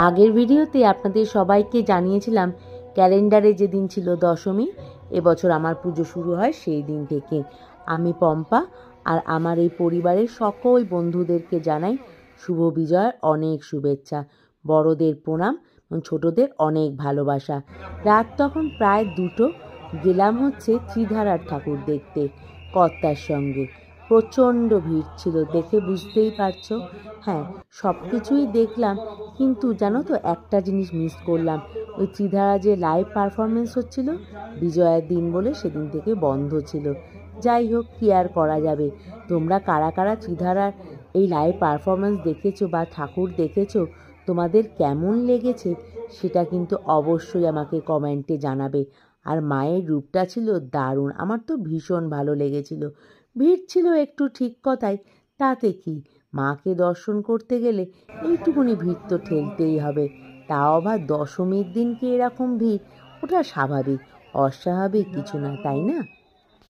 আগের ভিডিওতে আপনাদের সবাইকে জানিয়েছিলাম ক্যালেন্ডারে যেদিন ছিল দশমী, এবছর আমার পুজো শুরু হয় সেই দিন থেকে। আমি পম্পা আর আমার এই পরিবারের সকল বন্ধুদেরকে জানাই শুভ বিজয়ের অনেক শুভেচ্ছা, বড়দের প্রণাম এবং ছোটদের অনেক ভালোবাসা। রাত তখন প্রায় 2টো, গেলাম হচ্ছে ত্রিধারার ঠাকুর দেখতে কর্তার সঙ্গে। প্রচণ্ড ভিড় ছিল, দেখে বুঝতেই পারছো। হ্যাঁ, সব কিছুই দেখলাম, কিন্তু জানো তো একটা জিনিস মিস করলাম। ওই ত্রিধারা যে লাইভ পারফরমেন্স হচ্ছিল বিজয়ার দিন বলে সেদিন থেকে বন্ধ ছিল। যাই হোক, কী আর করা যাবে। তোমরা কারা কারা ত্রিধারার এই লাইভ পারফরমেন্স দেখেছো বা ঠাকুর দেখেছো, তোমাদের কেমন লেগেছে সেটা কিন্তু অবশ্যই আমাকে কমেন্টে জানাবে। আর মায়ের রূপটা ছিল দারুণ, আমার তো ভীষণ ভালো লেগেছিল। ভিড় ছিল একটু, ঠিক কথাই, তাতে কি, মাকে দর্শন করতে গেলে এইটুকুনি ভিড় তো ঠেলতেই হবে। তাও আবার দশমীর দিনকে এরকম ভিড়, ওটা স্বাভাবিক, অস্বাভাবিক কিছু না, তাই না?